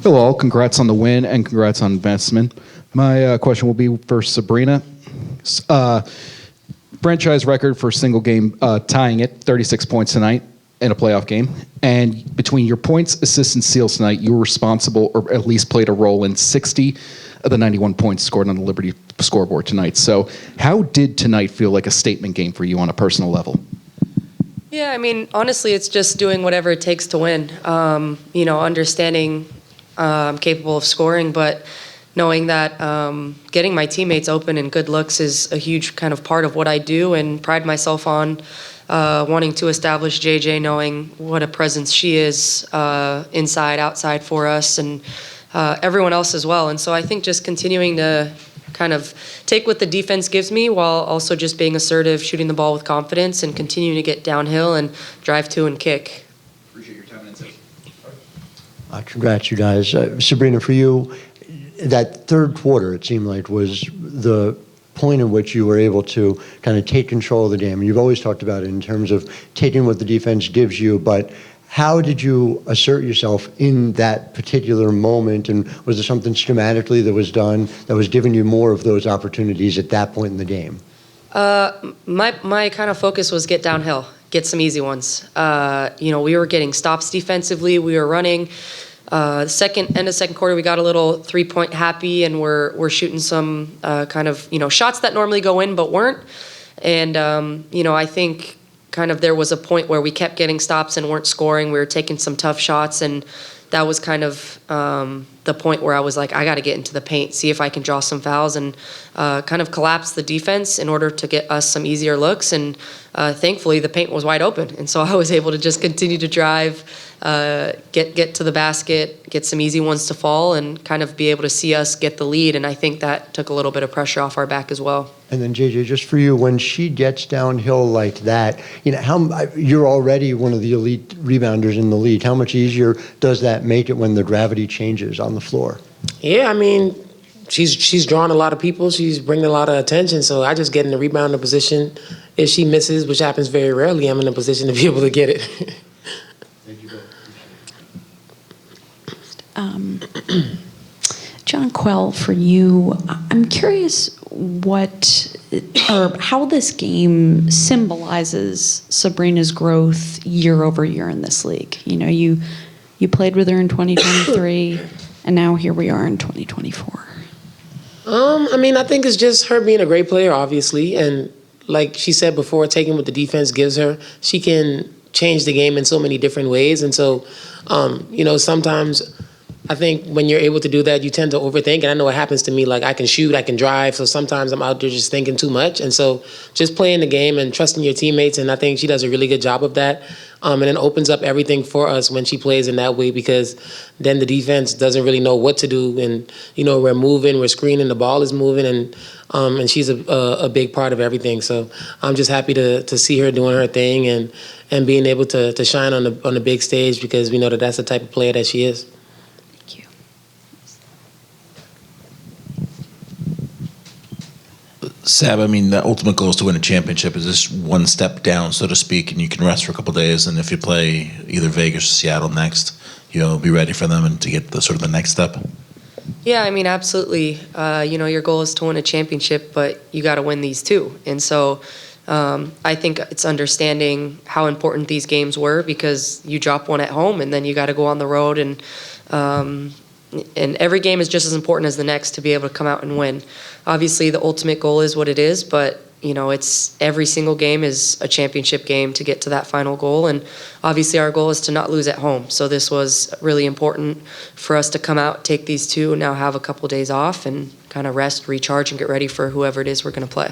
Hello, all. Congrats on the win and congrats on investment. My question will be for Sabrina. Franchise record for single game, tying it, 36 points tonight in a playoff game. And between your points, assists, and steals tonight, you were responsible or at least played a role in 60 of the 91 points scored on the Liberty scoreboard tonight. So how did tonight feel like a statement game for you on a personal level? Yeah, I mean, honestly, it's just doing whatever it takes to win. Understanding I'm capable of scoring, but knowing that getting my teammates open and good looks is a huge kind of part of what I do and pride myself on. Wanting to establish JJ, knowing what a presence she is inside, outside for us, and everyone else as well. And so I think just continuing to kind of take what the defense gives me while also just being assertive, shooting the ball with confidence, and continuing to get downhill and drive to and kick. Appreciate your time and insight. Congrats, you guys. Sabrina, for you, that third quarter, it seemed like, was the point in which you were able to kind of take control of the game. And you've always talked about it in terms of taking what the defense gives you, but how did you assert yourself in that particular moment? And was there something schematically that was done that was giving you more of those opportunities at that point in the game? My kind of focus was get downhill, get some easy ones. We were getting stops defensively. We were running. End of second quarter, we got a little 3-point happy, and we're shooting some kind of shots that normally go in but weren't. And I think kind of there was a point where we kept getting stops and weren't scoring. We were taking some tough shots, and that was kind of the point where I was like, I got to get into the paint, see if I can draw some fouls, and kind of collapse the defense in order to get us some easier looks. And thankfully, the paint was wide open, and so I was able to just continue to drive, get to the basket, get some easy ones to fall, and kind of be able to see us get the lead. And I think that took a little bit of pressure off our back as well. And then JJ, just for you, when she gets downhill like that, you're already one of the elite rebounders in the league. How much easier does that make it when the gravity changes on the floor? Yeah, I mean, she's drawing a lot of people. She's bringing a lot of attention. So I just get in the rebounder position. If she misses, which happens very rarely, I'm in a position to be able to get it. Thank you both. Jonquel, for you, I'm curious how this game symbolizes Sabrina's growth year over year in this league. You played with her in 2023, and now here we are in 2024. I think it's just her being a great player, obviously, and like she said before, taking what the defense gives her, she can change the game in so many different ways. And so, sometimes I think when you're able to do that, you tend to overthink. And I know it happens to me. Like, I can shoot, I can drive. So sometimes I'm out there just thinking too much. And so just playing the game and trusting your teammates. And I think she does a really good job of that. And it opens up everything for us when she plays in that way, because then the defense doesn't really know what to do. And, we're moving, we're screening, the ball is moving. And she's a big part of everything. So I'm just happy to see her doing her thing and being able to shine on the big stage, because we know that that's the type of player that she is. Thank you. Sab, the ultimate goal is to win a championship. Is this one step down, so to speak, and you can rest for a couple of days, and if you play either Vegas or Seattle next, be ready for them and to get the next step? Yeah, absolutely. Your goal is to win a championship, but you got to win these too. And so I think it's understanding how important these games were, because you drop one at home and then you got to go on the road, and every game is just as important as the next to be able to come out and win. Obviously, the ultimate goal is what it is, but it's every single game is a championship game to get to that final goal. And obviously our goal is to not lose at home. So this was really important for us to come out, take these two, and now have a couple days off and kind of rest, recharge, and get ready for whoever it is we're going to play.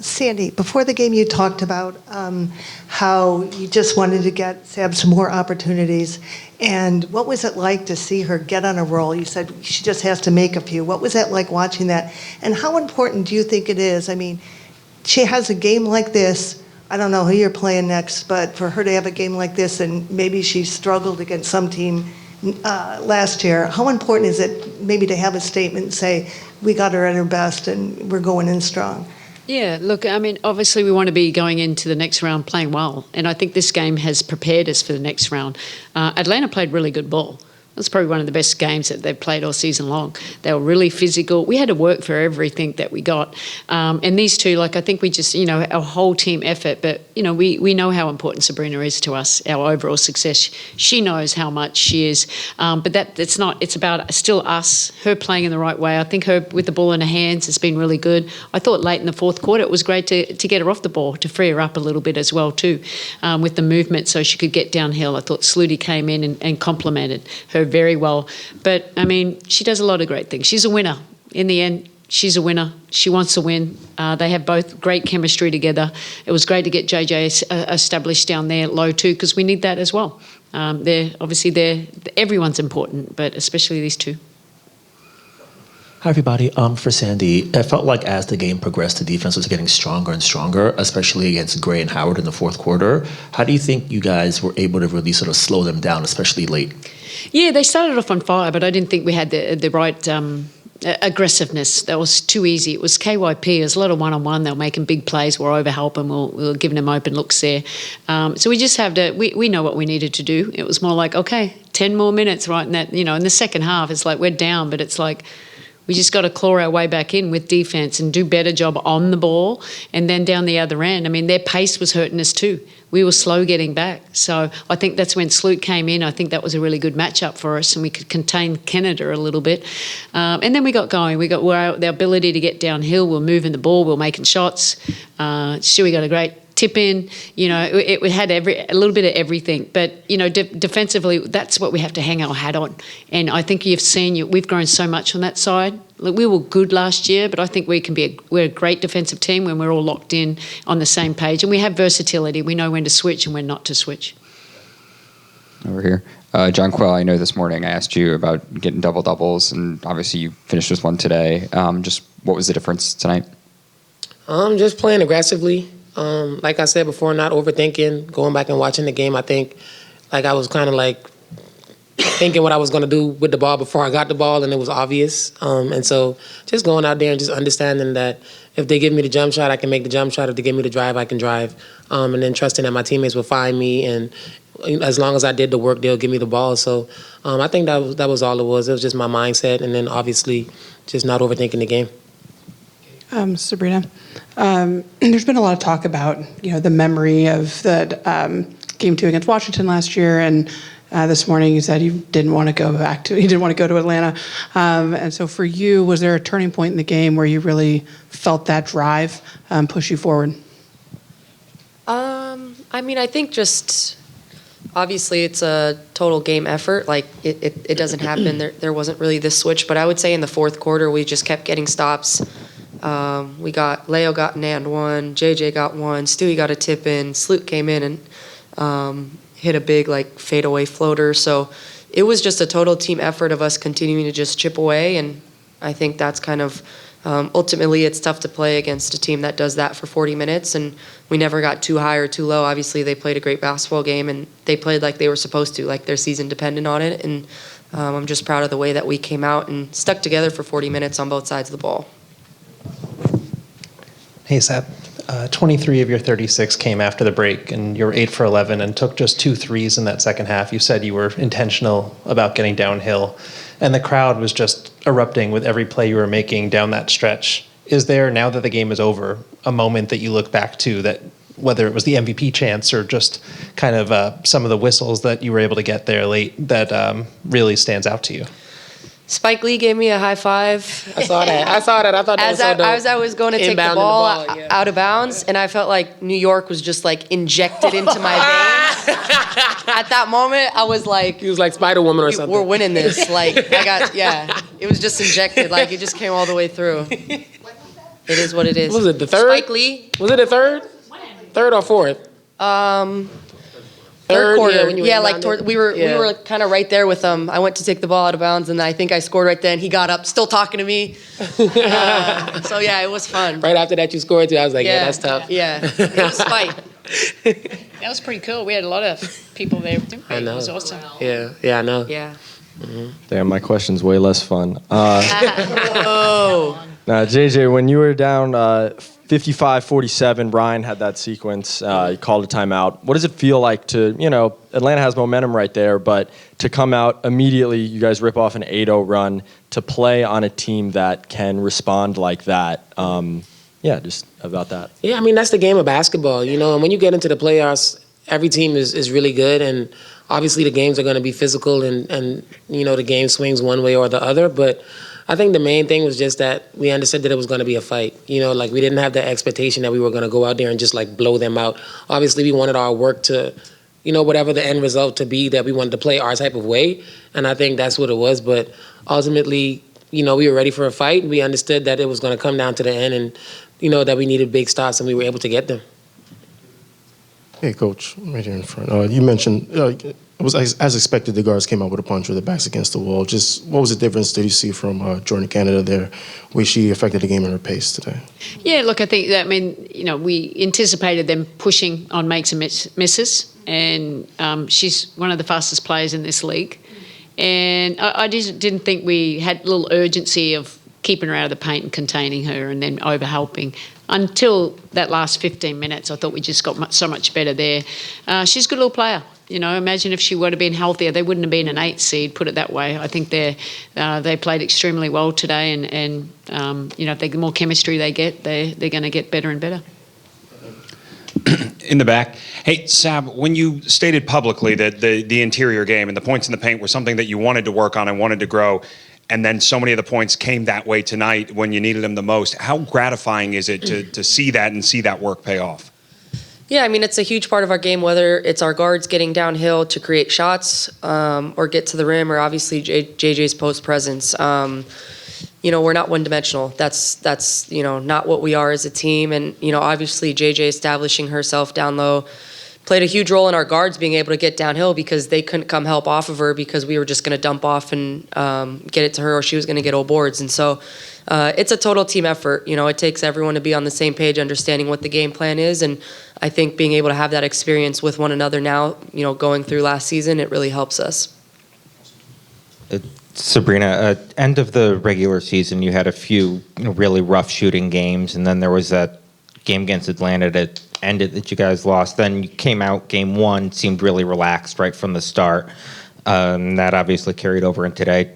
Sandy, before the game you talked about how you just wanted to get Sab some more opportunities. And what was it like to see her get on a roll? You said she just has to make a few. What was that like watching that? And how important do you think it is? She has a game like this. I don't know who you're playing next, but for her to have a game like this, and maybe she struggled against some team last year, how important is it maybe to have a statement and say, we got her at her best and we're going in strong? Yeah, look, obviously we want to be going into the next round playing well, and I think this game has prepared us for the next round. Atlanta played really good ball. It was probably one of the best games that they've played all season long. They were really physical. We had to work for everything that we got. And these two, like, I think we just, our whole team effort, but, we know how important Sabrina is to us, our overall success. She knows how much she is. But it's not, it's about still us, her playing in the right way. I think her with the ball in her hands has been really good. I thought late in the fourth quarter it was great to get her off the ball, to free her up a little bit as well too, with the movement so she could get downhill. I thought Sluty came in and complemented her very well. But, I mean, she does a lot of great things. She's a winner. In the end, she's a winner. She wants to win. They have both great chemistry together. It was great to get JJ established down there low too, because we need that as well. Everyone's important, but especially these two. Hi, everybody. For Sandy, it felt like as the game progressed, the defense was getting stronger and stronger, especially against Gray and Howard in the fourth quarter. How do you think you guys were able to really sort of slow them down, especially late? Yeah, they started off on fire, but I didn't think we had the right aggressiveness. That was too easy. It was KYP. It was a lot of one-on-one. They were making big plays. We're overhelping. We were giving them open looks there. So we just have to, we know what we needed to do. It was more like, okay, 10 more minutes, right? And that, in the second half, it's like we're down, but it's like, we just got to claw our way back in with defense and do better job on the ball. And then down the other end, I mean, their pace was hurting us too. We were slow getting back. So I think that's when Sloot came in. I think that was a really good matchup for us, and we could contain Canada a little bit. And then we got going. We got the ability to get downhill. We're moving the ball. We're making shots. Stewie got a great tip in. It had a little bit of everything. But, defensively, that's what we have to hang our hat on. And I think you've seen, we've grown so much on that side. Look, we were good last year, but I think we're a great defensive team when we're all locked in on the same page. And we have versatility. We know when to switch and when not to switch. Over here. Jonquel, I know this morning I asked you about getting double-doubles, and obviously you finished with one today. Just what was the difference tonight? Just playing aggressively. Like I said before, not overthinking, going back and watching the game. I think I was kind of thinking what I was going to do with the ball before I got the ball, and it was obvious. And so just going out there and just understanding that if they give me the jump shot, I can make the jump shot. If they give me the drive, I can drive. And then trusting that my teammates will find me, and as long as I did the work, they'll give me the ball. So I think that was all it was. It was just my mindset, and then obviously just not overthinking the game. Sabrina, there's been a lot of talk about the memory of the game 2 against Washington last year, and this morning you said you didn't want to go to Atlanta, and so for you, was there a turning point in the game where you really felt that drive push you forward? I think just obviously it's a total game effort. It doesn't happen. There wasn't really this switch, but I would say in the fourth quarter we just kept getting stops. Leo got an and one, JJ got one, Stewie got a tip in, Sloot came in and hit a big fadeaway floater. So it was just a total team effort of us continuing to just chip away, and I think that's kind of ultimately it's tough to play against a team that does that for 40 minutes, and we never got too high or too low. Obviously they played a great basketball game and they played like they were supposed to, like their season depended on it, and I'm just proud of the way that we came out and stuck together for 40 minutes on both sides of the ball. Hey, Seb. 23 of your 36 came after the break, and you were 8 for 11 and took just 2 threes in that second half. You said you were intentional about getting downhill, and the crowd was just erupting with every play you were making down that stretch. Is there, now that the game is over, a moment that you look back to that, whether it was the MVP chance or just kind of some of the whistles that you were able to get there late, that really stands out to you? Spike Lee gave me a high five. I saw that. I thought that was so dope. As I was going to take the ball, out of bounds, and I felt like New York was just injected into my veins. At that moment, I was like, he was like Spider-Woman or something. We're winning this. It was just injected. It just came all the way through. It is what it is. Was it the third? Spike Lee. Was it the third? Third or fourth? Third quarter, we were Yeah. kind of right there with them. I went to take the ball out of bounds, and I think I scored right then. He got up, still talking to me. So yeah, it was fun. Right after that, you scored too. I was like, yeah that's tough. Yeah, it was a fight. That was pretty cool. We had a lot of people there. I know. It was awesome. Yeah, I know. Yeah. Damn, my question's way less fun. Oh. Now, JJ, when you were down 55-47, Brian had that sequence. You called a timeout. What does it feel like to, Atlanta has momentum right there, but to come out immediately, you guys rip off an 8-0 run, to play on a team that can respond like that? Just about that. Yeah, I mean, that's the game of basketball, and when you get into the playoffs, every team is really good, and obviously the games are going to be physical, and the game swings one way or the other, but I think the main thing was just that we understood that it was going to be a fight. We didn't have the expectation that we were going to go out there and just blow them out. Obviously, we wanted our work to, whatever the end result to be, that we wanted to play our type of way, and I think that's what it was, but ultimately, we were ready for a fight, and we understood that it was going to come down to the end, and that we needed big stops, and we were able to get them. Hey, Coach, right here in front. You mentioned it was as expected. The guards came out with a punch with their backs against the wall. Just what was the difference did you see from Jordan Canada there, where she affected the game in her pace today? Yeah, look, I think that, we anticipated them pushing on makes and misses, and she's one of the fastest players in this league. And I just didn't think we had a little urgency of keeping her out of the paint and containing her and then overhelping. Until that last 15 minutes, I thought we just got so much better there. She's a good little player. Imagine if she would have been healthier, they wouldn't have been an 8 seed, put it that way. I think they played extremely well today, and the more chemistry they get, they're going to get better and better. In the back. Hey, Sab, when you stated publicly that the interior game and the points in the paint were something that you wanted to work on and wanted to grow, and then so many of the points came that way tonight when you needed them the most, how gratifying is it to see that and see that work pay off? Yeah, it's a huge part of our game, whether it's our guards getting downhill to create shots or get to the rim, or obviously JJ's post presence. We're not one-dimensional. That's not what we are as a team. And, obviously JJ establishing herself down low played a huge role in our guards being able to get downhill, because they couldn't come help off of her because we were just going to dump off and get it to her, or she was going to get old boards. And so it's a total team effort. It takes everyone to be on the same page, understanding what the game plan is. And I think being able to have that experience with one another now, going through last season, it really helps us. Sabrina, end of the regular season, you had a few really rough shooting games, and then there was that game against Atlanta that ended that you guys lost. Then you came out game one, seemed really relaxed right from the start. That obviously carried over in today.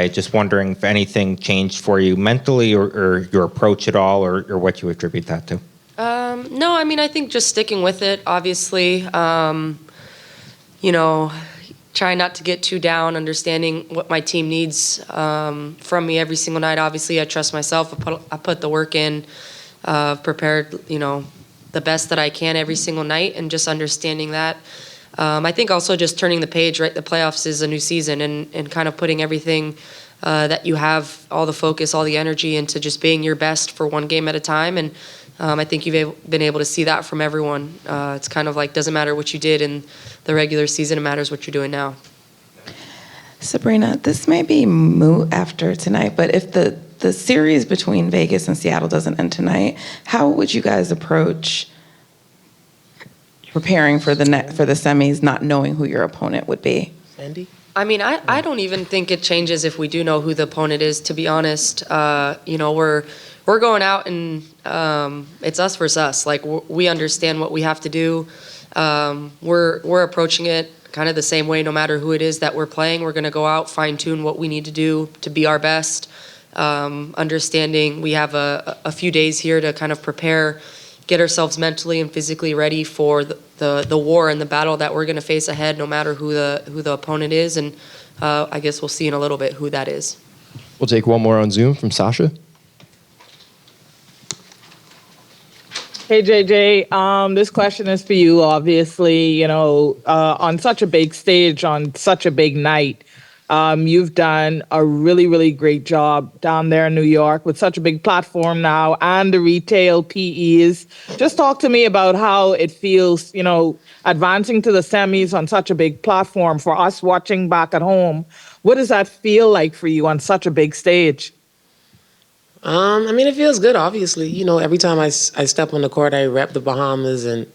Just wondering if anything changed for you mentally or your approach at all, or what you attribute that to. No, I think just sticking with it, obviously. Trying not to get too down, understanding what my team needs from me every single night. Obviously, I trust myself. I put the work in, prepared, the best that I can every single night, and just understanding that. I think also just turning the page, right? The playoffs is a new season, and kind of putting everything that you have, all the focus, all the energy into just being your best for one game at a time. And I think you've been able to see that from everyone. It's kind of like, doesn't matter what you did in the regular season, it matters what you're doing now. Sabrina, this may be moot after tonight, but if the series between Vegas and Seattle doesn't end tonight, how would you guys approach preparing for the semis, not knowing who your opponent would be? Sandy? I don't even think it changes if we do know who the opponent is, to be honest. We're going out, and it's us versus us. We understand what we have to do. We're approaching it kind of the same way, no matter who it is that we're playing. We're going to go out, fine-tune what we need to do to be our best. Understanding we have a few days here to kind of prepare, get ourselves mentally and physically ready for the war and the battle that we're going to face ahead, no matter who the opponent is. And I guess we'll see in a little bit who that is. We'll take one more on Zoom from Sasha. Hey, JJ, this question is for you, obviously. On such a big stage, on such a big night, you've done a really, really great job down there in New York with such a big platform now and the retail PEs. Just talk to me about how it feels, advancing to the semis on such a big platform for us watching back at home. What does that feel like for you on such a big stage? It feels good, obviously. Every time I step on the court, I rep the Bahamas and,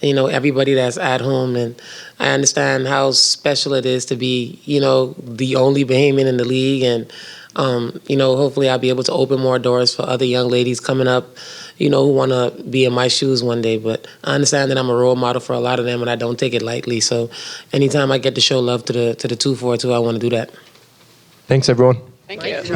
everybody that's at home. And I understand how special it is to be, the only Bahamian in the league. And Hopefully I'll be able to open more doors for other young ladies coming up, who want to be in my shoes one day. But I understand that I'm a role model for a lot of them, and I don't take it lightly. So anytime I get to show love to the 242, I want to do that. Thanks, everyone. Thank you.